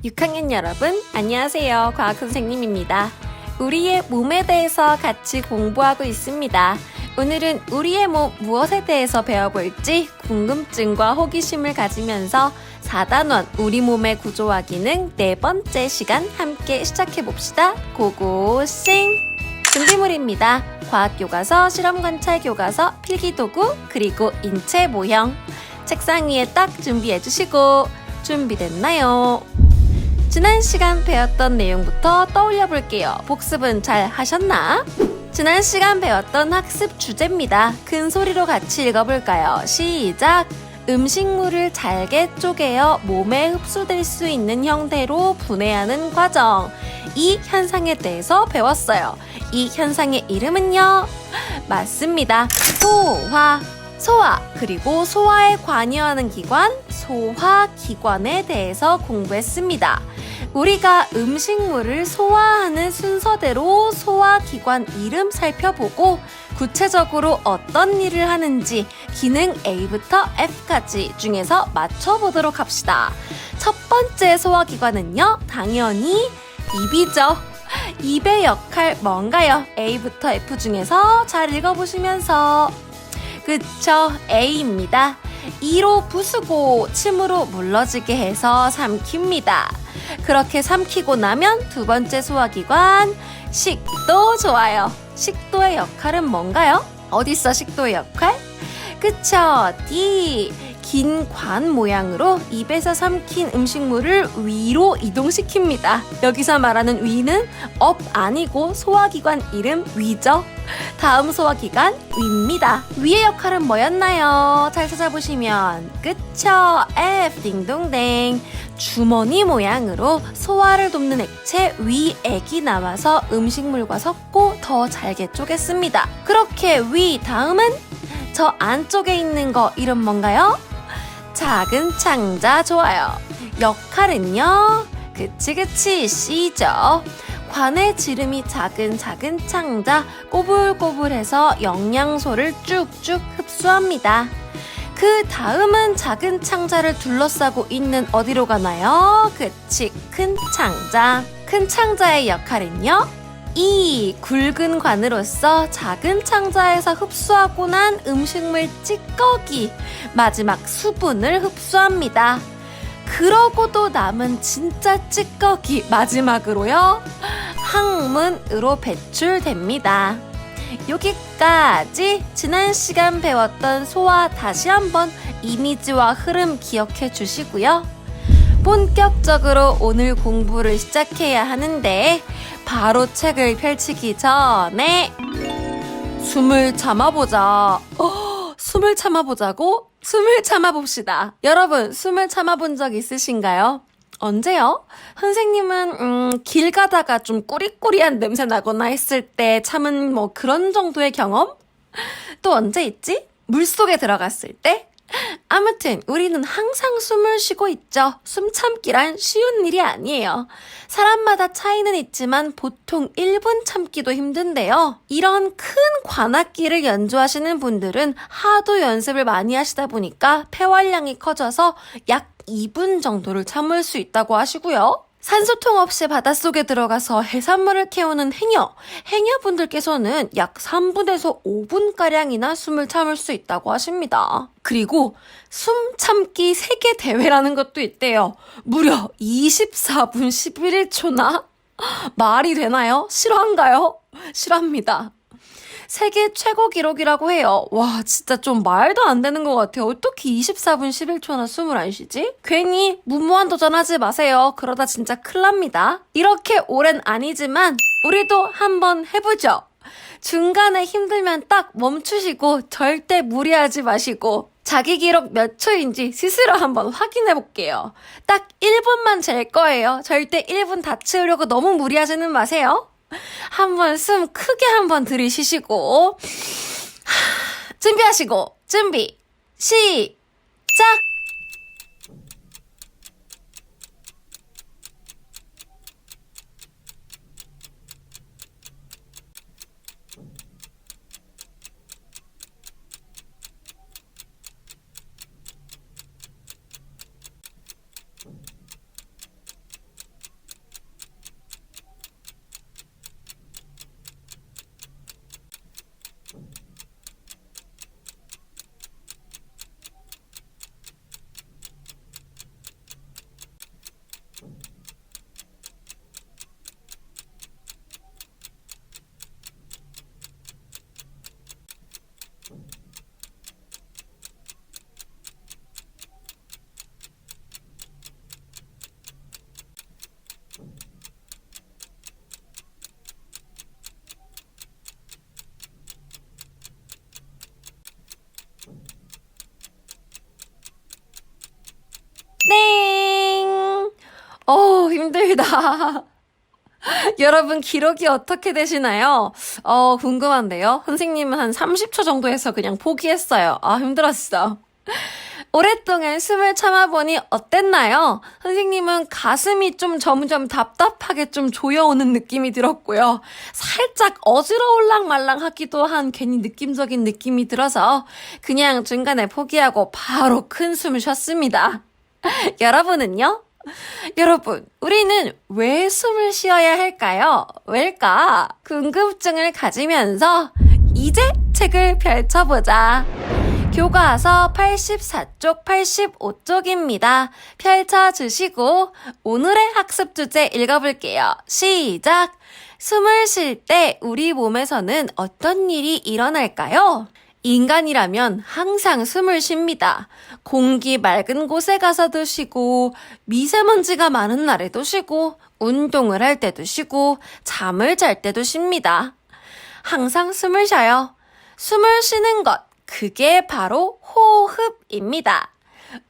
6학년 여러분, 안녕하세요. 과학 선생님입니다. 우리의 몸에 대해서 같이 공부하고 있습니다. 오늘은 우리의 몸 무엇에 대해서 배워볼지 궁금증과 호기심을 가지면서 4단원 우리 몸의 구조와 기능 4번째 시간 함께 시작해봅시다. 고고싱! 준비물입니다. 과학교과서, 실험관찰교과서, 필기도구, 그리고 인체 모형. 책상 위에 딱 준비해주시고 준비됐나요? 지난 시간 배웠던 내용부터 떠올려 볼게요. 복습은 잘 하셨나? 지난 시간 배웠던 학습 주제입니다. 큰 소리로 같이 읽어볼까요? 시작! 음식물을 잘게 쪼개어 몸에 흡수될 수 있는 형태로 분해하는 과정. 이 현상에 대해서 배웠어요. 이 현상의 이름은요? 맞습니다. 소화, 그리고 소화에 관여하는 기관, 소화기관에 대해서 공부했습니다. 우리가 음식물을 소화하는 순서대로 소화기관 이름 살펴보고 구체적으로 어떤 일을 하는지 기능 A부터 F까지 중에서 맞춰보도록 합시다. 첫 번째 소화기관은요, 당연히 입이죠. 입의 역할 뭔가요? A부터 F 중에서 잘 읽어보시면서. 그쵸, A입니다. 이로 부수고 침으로 물러지게 해서 삼킵니다. 그렇게 삼키고 나면 두 번째 소화기관, 식도. 좋아요. 식도의 역할은 뭔가요? 어딨어 식도의 역할? 그쵸, D. 긴 관 모양으로 입에서 삼킨 음식물을 위로 이동시킵니다. 여기서 말하는 위는 업 아니고 소화기관 이름 위죠. 다음 소화기관 위입니다. 위의 역할은 뭐였나요? 잘 찾아보시면 그쵸, F. 딩동댕. 주머니 모양으로 소화를 돕는 액체 위액이 나와서 음식물과 섞고 더 잘게 쪼갰습니다. 그렇게 위 다음은 저 안쪽에 있는 거 이름 뭔가요? 작은 창자. 좋아요. 역할은요? 그치 C죠. 관의 지름이 작은 창자, 꼬불꼬불해서 영양소를 쭉쭉 흡수합니다. 그 다음은 작은 창자를 둘러싸고 있는 어디로 가나요? 그치, 큰 창자. 큰 창자의 역할은요? 이 굵은 관으로서 작은 창자에서 흡수하고 난 음식물 찌꺼기, 마지막 수분을 흡수합니다. 그러고도 남은 진짜 찌꺼기 마지막으로요, 항문으로 배출됩니다. 여기까지 지난 시간 배웠던 소화 다시 한번 이미지와 흐름 기억해 주시고요. 본격적으로 오늘 공부를 시작해야 하는데 바로 책을 펼치기 전에 숨을 참아보자. 숨을 참아보자고? 숨을 참아봅시다. 여러분, 숨을 참아본 적 있으신가요? 언제요? 선생님은 길 가다가 좀 꾸리꾸리한 냄새 나거나 했을 때 참은 뭐 그런 정도의 경험? 또 언제 있지? 물속에 들어갔을 때? 아무튼 우리는 항상 숨을 쉬고 있죠. 숨 참기란 쉬운 일이 아니에요. 사람마다 차이는 있지만 보통 1분 참기도 힘든데요. 이런 큰 관악기를 연주하시는 분들은 하도 연습을 많이 하시다 보니까 폐활량이 커져서 약 2분 정도를 참을 수 있다고 하시고요. 산소통 없이 바닷속에 들어가서 해산물을 캐오는 해녀분들께서는 약 3분에서 5분가량이나 숨을 참을 수 있다고 하십니다. 그리고 숨 참기 세계 대회라는 것도 있대요. 무려 24분 11초나? 말이 되나요? 실화인가요? 실화입니다. 세계 최고 기록이라고 해요. 와, 진짜 좀 말도 안 되는 것 같아요. 어떻게 24분 11초나 숨을 안 쉬지? 괜히 무모한 도전하지 마세요. 그러다 진짜 큰일 납니다. 이렇게 오랜 아니지만 우리도 한번 해보죠. 중간에 힘들면 딱 멈추시고 절대 무리하지 마시고 자기 기록 몇 초인지 스스로 한번 확인해 볼게요. 딱 1분만 잴 거예요. 절대 1분 다 채우려고 너무 무리하지는 마세요. 한번 숨 크게 한번 들이쉬시고 준비하시고 준비 시작! 힘들다. 여러분 기록이 어떻게 되시나요? 궁금한데요. 선생님은 한 30초 정도 해서 그냥 포기했어요. 힘들었어. 오랫동안 숨을 참아보니 어땠나요? 선생님은 가슴이 좀 점점 답답하게 좀 조여오는 느낌이 들었고요. 살짝 어지러울랑 말랑하기도 한 괜히 느낌적인 느낌이 들어서 그냥 중간에 포기하고 바로 큰 숨을 쉬었습니다. 여러분은요? 여러분, 우리는 왜 숨을 쉬어야 할까요? 왜일까? 궁금증을 가지면서 이제 책을 펼쳐보자. 교과서 84쪽, 85쪽입니다. 펼쳐주시고 오늘의 학습 주제 읽어볼게요. 시작! 숨을 쉴 때 우리 몸에서는 어떤 일이 일어날까요? 인간이라면 항상 숨을 쉽니다. 공기 맑은 곳에 가서도 쉬고, 미세먼지가 많은 날에도 쉬고, 운동을 할 때도 쉬고, 잠을 잘 때도 쉽니다. 항상 숨을 쉬어요. 숨을 쉬는 것, 그게 바로 호흡입니다.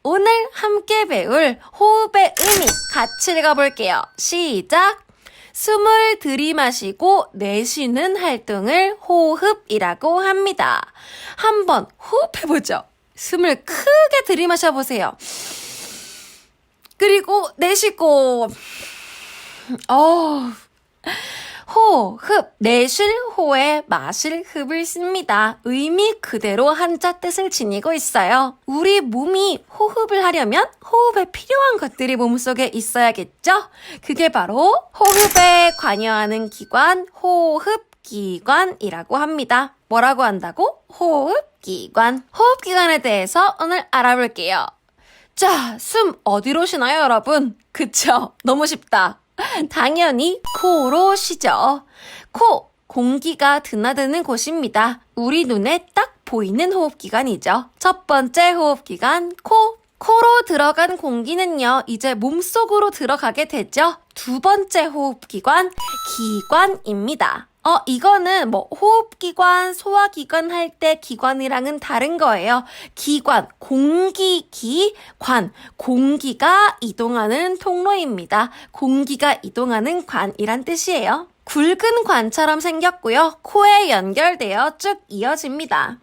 오늘 함께 배울 호흡의 의미 같이 읽어볼게요. 시작! 숨을 들이마시고 내쉬는 활동을 호흡이라고 합니다. 한번 호흡해보죠. 숨을 크게 들이마셔보세요. 그리고 내쉬고 호흡, 내쉴 호에 마실 흡을 씁니다. 의미 그대로 한자 뜻을 지니고 있어요. 우리 몸이 호흡을 하려면 호흡에 필요한 것들이 몸속에 있어야겠죠? 그게 바로 호흡에 관여하는 기관, 호흡기관이라고 합니다. 뭐라고 한다고? 호흡기관. 호흡기관에 대해서 오늘 알아볼게요. 자, 숨 어디로 쉬나요, 여러분? 그쵸? 너무 쉽다. 당연히 코로 쉬죠. 코, 공기가 드나드는 곳입니다. 우리 눈에 딱 보이는 호흡기관이죠. 첫 번째 호흡기관, 코. 코로 들어간 공기는요, 이제 몸속으로 들어가게 되죠. 두 번째 호흡기관, 기관입니다. 이거는 호흡기관, 소화기관 할 때 기관이랑은 다른 거예요. 기관, 관, 공기가 이동하는 통로입니다. 공기가 이동하는 관이란 뜻이에요. 굵은 관처럼 생겼고요. 코에 연결되어 쭉 이어집니다.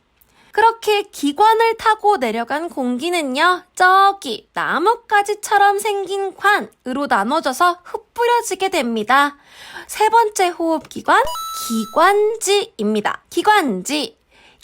그렇게 기관을 타고 내려간 공기는요, 저기 나뭇가지처럼 생긴 관으로 나눠져서 흩뿌려지게 됩니다. 세 번째 호흡기관, 기관지입니다. 기관지.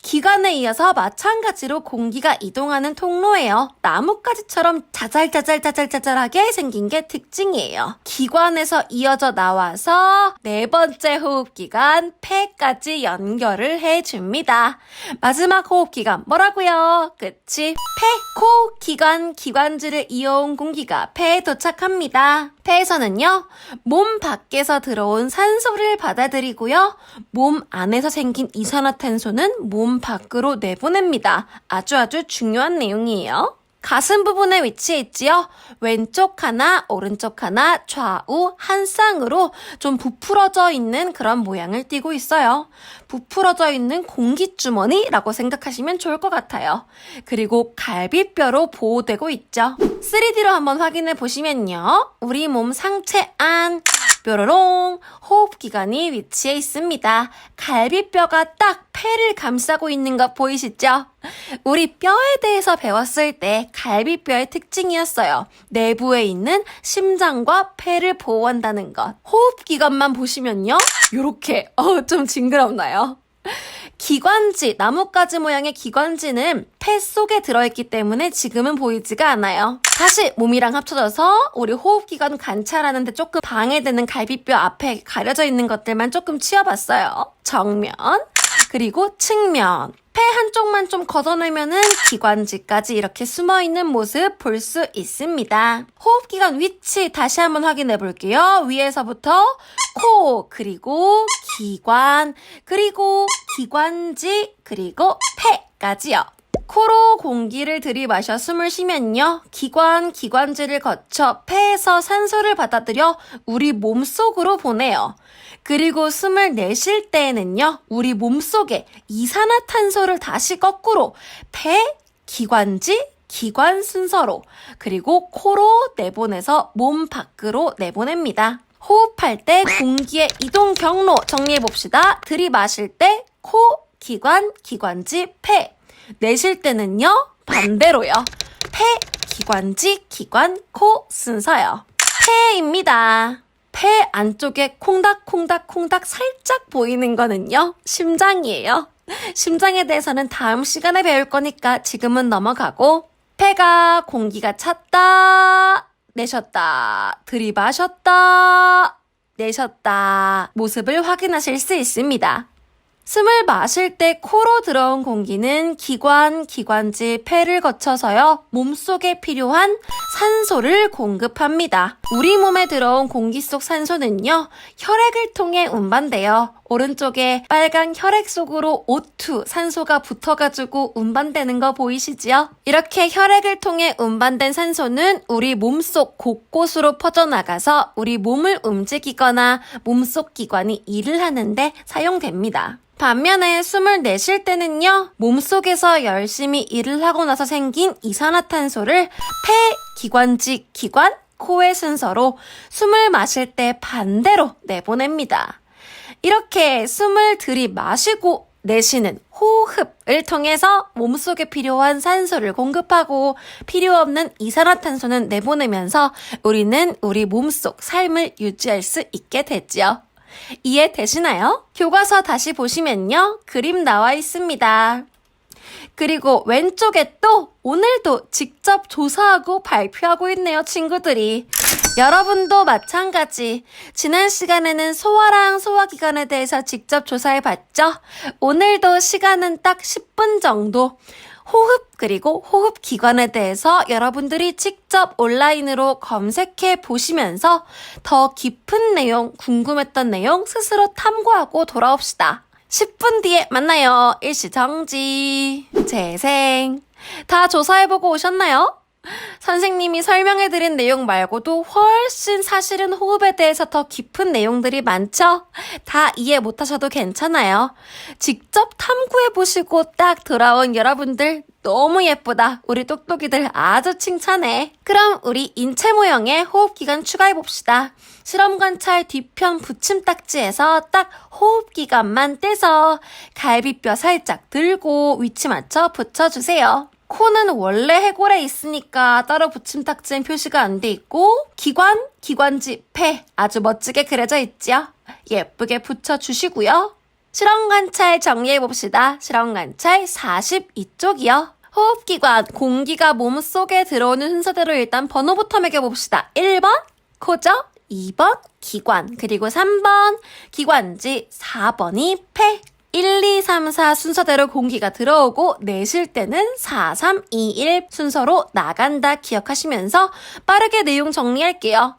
기관에 이어서 마찬가지로 공기가 이동하는 통로예요. 나뭇가지처럼 자잘하게 생긴 게 특징이에요. 기관에서 이어져 나와서 네 번째 호흡기관, 폐까지 연결을 해줍니다. 마지막 호흡기관 뭐라고요? 그치? 폐, 코, 기관, 기관지를 이어온 공기가 폐에 도착합니다. 폐에서는요, 몸 밖에서 들어온 산소를 받아들이고요, 몸 안에서 생긴 이산화탄소는 몸 밖으로 내보냅니다. 아주 중요한 내용이에요. 가슴 부분에 위치해 있지요. 왼쪽 하나, 오른쪽 하나, 좌우 한 쌍으로 좀 부풀어져 있는 그런 모양을 띠고 있어요. 부풀어져 있는 공기주머니라고 생각하시면 좋을 것 같아요. 그리고 갈비뼈로 보호되고 있죠. 3D로 한번 확인해 보시면요. 우리 몸 상체 안 뾰로롱 호흡기관이 위치해 있습니다. 갈비뼈가 딱 폐를 감싸고 있는 거 보이시죠? 우리 뼈에 대해서 배웠을 때 갈비뼈의 특징이었어요. 내부에 있는 심장과 폐를 보호한다는 것. 호흡기관만 보시면요. 요렇게 좀 징그럽나요? 기관지, 나뭇가지 모양의 기관지는 폐 속에 들어있기 때문에 지금은 보이지가 않아요. 다시 몸이랑 합쳐져서 우리 호흡기관 관찰하는데 조금 방해되는 갈비뼈 앞에 가려져 있는 것들만 조금 치워봤어요. 정면, 그리고 측면. 폐 한쪽만 좀 걷어내면은 기관지까지 이렇게 숨어있는 모습 볼 수 있습니다. 호흡기관 위치 다시 한번 확인해 볼게요. 위에서부터 코, 그리고 기관, 그리고 기관지, 그리고 폐까지요. 코로 공기를 들이마셔 숨을 쉬면요. 기관지를 거쳐 폐에서 산소를 받아들여 우리 몸속으로 보내요. 그리고 숨을 내쉴 때에는요. 우리 몸속에 이산화탄소를 다시 거꾸로 폐, 기관지, 기관 순서로, 그리고 코로 내보내서 몸 밖으로 내보냅니다. 호흡할 때 공기의 이동 경로 정리해봅시다. 들이마실 때 코, 기관, 기관지, 폐. 내쉴 때는요, 반대로요. 폐, 기관지, 기관, 코 순서요. 폐입니다. 폐 안쪽에 콩닥콩닥콩닥 살짝 보이는 거는요, 심장이에요. 심장에 대해서는 다음 시간에 배울 거니까 지금은 넘어가고, 폐가 공기가 찼다, 내셨다, 들이마셨다, 내셨다 모습을 확인하실 수 있습니다. 숨을 마실 때 코로 들어온 공기는 기관, 기관지, 폐를 거쳐서요, 몸속에 필요한 산소를 공급합니다. 우리 몸에 들어온 공기 속 산소는요, 혈액을 통해 운반돼요. 오른쪽에 빨간 혈액 속으로 O2, 산소가 붙어가지고 운반되는 거 보이시지요? 이렇게 혈액을 통해 운반된 산소는 우리 몸속 곳곳으로 퍼져나가서 우리 몸을 움직이거나 몸속 기관이 일을 하는데 사용됩니다. 반면에 숨을 내쉴 때는요, 몸속에서 열심히 일을 하고 나서 생긴 이산화탄소를 폐, 기관지, 기관, 코의 순서로 숨을 마실 때 반대로 내보냅니다. 이렇게 숨을 들이마시고 내쉬는 호흡을 통해서 몸속에 필요한 산소를 공급하고 필요 없는 이산화탄소는 내보내면서 우리는 우리 몸속 삶을 유지할 수 있게 됐죠. 이해되시나요? 교과서 다시 보시면요, 그림 나와 있습니다. 그리고 왼쪽에 또 오늘도 직접 조사하고 발표하고 있네요, 친구들이. 여러분도 마찬가지. 지난 시간에는 소화랑 소화기관에 대해서 직접 조사해봤죠? 오늘도 시간은 딱 10분 정도. 호흡 그리고 호흡기관에 대해서 여러분들이 직접 온라인으로 검색해 보시면서 더 깊은 내용, 궁금했던 내용 스스로 탐구하고 돌아옵시다. 10분 뒤에 만나요. 일시정지. 재생. 다 조사해보고 오셨나요? 선생님이 설명해드린 내용 말고도 훨씬 사실은 호흡에 대해서 더 깊은 내용들이 많죠? 다 이해 못하셔도 괜찮아요. 직접 탐구해보시고 딱 돌아온 여러분들 너무 예쁘다. 우리 똑똑이들 아주 칭찬해. 그럼 우리 인체 모형의 호흡기관 추가해봅시다. 실험 관찰 뒤편 붙임딱지에서 딱 호흡기관만 떼서 갈비뼈 살짝 들고 위치 맞춰 붙여주세요. 코는 원래 해골에 있으니까 따로 붙임딱지엔 표시가 안 돼 있고, 기관, 기관지, 폐 아주 멋지게 그려져 있죠. 예쁘게 붙여주시고요. 실험 관찰 정리해봅시다. 실험 관찰 42쪽이요. 호흡기관, 공기가 몸속에 들어오는 순서대로 일단 번호부터 매겨봅시다. 1번, 코죠? 2번, 기관, 그리고 3번, 기관지, 4번이 폐. 1, 2, 3, 4 순서대로 공기가 들어오고 내쉴 때는 4, 3, 2, 1 순서로 나간다 기억하시면서 빠르게 내용 정리할게요.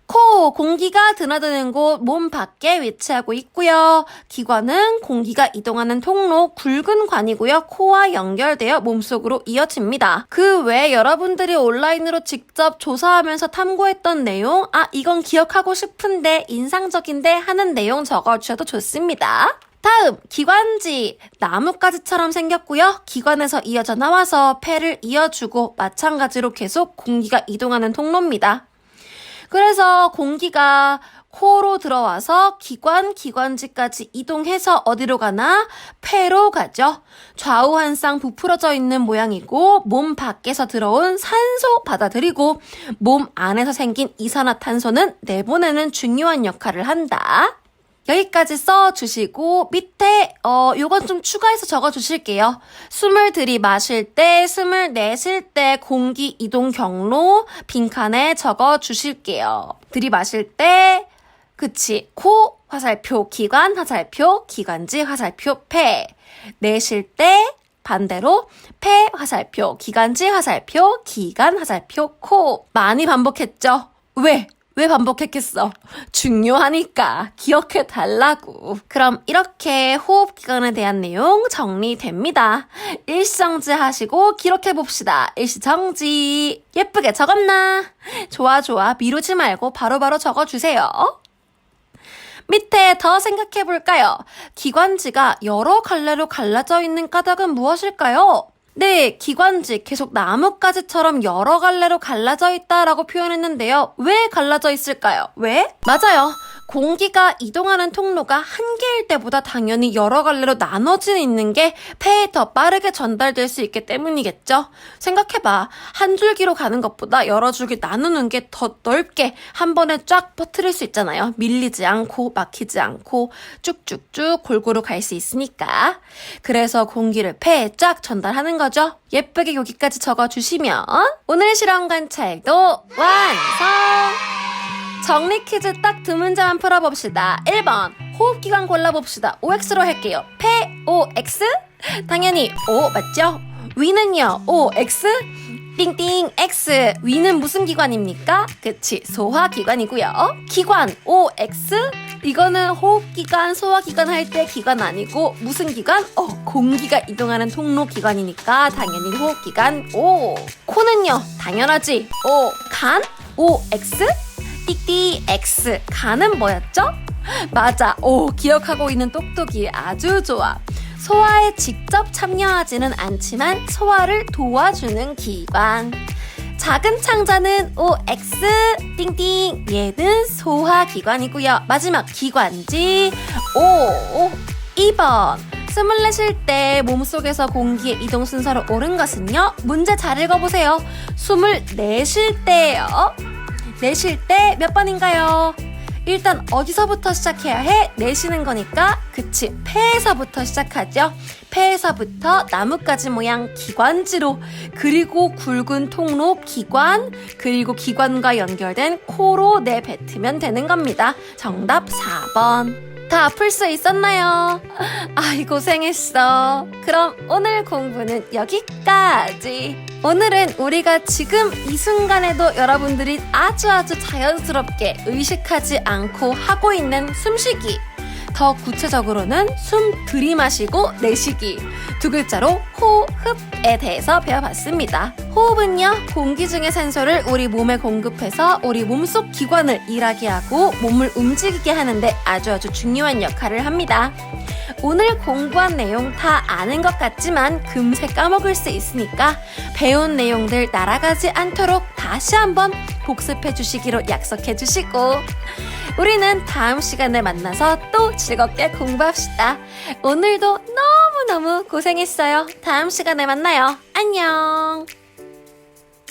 코, 공기가 드나드는 곳 몸 밖에 위치하고 있고요. 기관은 공기가 이동하는 통로 굵은 관이고요. 코와 연결되어 몸속으로 이어집니다. 그 외에 여러분들이 온라인으로 직접 조사하면서 탐구했던 내용, 이건 기억하고 싶은데 인상적인데 하는 내용 적어주셔도 좋습니다. 다음, 기관지. 나뭇가지처럼 생겼고요. 기관에서 이어져 나와서 폐를 이어주고 마찬가지로 계속 공기가 이동하는 통로입니다. 그래서 공기가 코로 들어와서 기관, 기관지까지 이동해서 어디로 가나? 폐로 가죠. 좌우 한 쌍 부풀어져 있는 모양이고 몸 밖에서 들어온 산소 받아들이고 몸 안에서 생긴 이산화탄소는 내보내는 중요한 역할을 한다. 여기까지 써주시고 밑에 요건 좀 추가해서 적어주실게요. 숨을 들이마실 때, 숨을 내쉴 때 공기 이동 경로 빈칸에 적어주실게요. 들이마실 때 그치, 코, 화살표, 기관, 화살표, 기관지, 화살표, 폐. 내쉴 때 반대로 폐, 화살표, 기관지, 화살표, 기관, 화살표, 코. 많이 반복했죠? 왜 반복했겠어? 중요하니까 기억해달라고. 그럼 이렇게 호흡기관에 대한 내용 정리됩니다. 일시정지 하시고 기록해봅시다. 일시정지. 예쁘게 적었나? 좋아. 미루지 말고 바로바로 적어주세요. 밑에 더 생각해볼까요? 기관지가 여러 갈래로 갈라져 있는 까닭은 무엇일까요? 네, 기관지 계속 나뭇가지처럼 여러 갈래로 갈라져 있다라고 표현했는데요. 왜 갈라져 있을까요? 왜? 맞아요. 공기가 이동하는 통로가 한 개일 때보다 당연히 여러 갈래로 나눠져 있는 게 폐에 더 빠르게 전달될 수 있기 때문이겠죠. 생각해봐. 한 줄기로 가는 것보다 여러 줄기 나누는 게 더 넓게 한 번에 쫙 퍼뜨릴 수 있잖아요. 밀리지 않고 막히지 않고 쭉쭉쭉 골고루 갈 수 있으니까. 그래서 공기를 폐에 쫙 전달하는 거죠. 예쁘게 여기까지 적어주시면 오늘 실험 관찰도 완성! 정리 퀴즈 딱 두 문제만 풀어봅시다. 1번 호흡기관 골라봅시다. OX로 할게요. 폐, OX? 당연히 O 맞죠? 위는요? OX? 띵띵 X. 위는 무슨 기관입니까? 그치, 소화기관이고요. 기관 OX? 이거는 호흡기관, 소화기관 할 때 기관 아니고 무슨 기관? 공기가 이동하는 통로 기관이니까 당연히 호흡기관 O. 코는요? 당연하지. O. 간? OX? 띠띠 X. 간은 뭐였죠? 맞아. 오, 기억하고 있는 똑똑이 아주 좋아. 소화에 직접 참여하지는 않지만 소화를 도와주는 기관. 작은 창자는 OX. 띵띵. 얘는 소화기관이고요. 마지막 기관지 O. 2번. 숨을 내쉴 때 몸속에서 공기의 이동 순서로 옳은 것은요? 문제 잘 읽어보세요. 숨을 내쉴 때예요. 내쉴 때 몇 번인가요? 일단 어디서부터 시작해야 해? 내쉬는 거니까 그치, 폐에서부터 시작하죠. 폐에서부터 나뭇가지 모양 기관지로, 그리고 굵은 통로 기관, 그리고 기관과 연결된 코로 내뱉으면 되는 겁니다. 정답 4번. 다 풀 수 있었나요? 아이 고생했어. 그럼 오늘 공부는 여기까지. 오늘은 우리가 지금 이 순간에도 여러분들이 아주 자연스럽게 의식하지 않고 하고 있는 숨쉬기, 더 구체적으로는 숨 들이마시고 내쉬기, 두 글자로 호흡에 대해서 배워봤습니다. 호흡은요, 공기 중의 산소를 우리 몸에 공급해서 우리 몸속 기관을 일하게 하고 몸을 움직이게 하는데 아주 중요한 역할을 합니다. 오늘 공부한 내용 다 아는 것 같지만 금세 까먹을 수 있으니까 배운 내용들 날아가지 않도록 다시 한번 복습해 주시기로 약속해 주시고, 우리는 다음 시간에 만나서 또 즐겁게 공부합시다. 오늘도 너무너무 고생했어요. 다음 시간에 만나요. 안녕.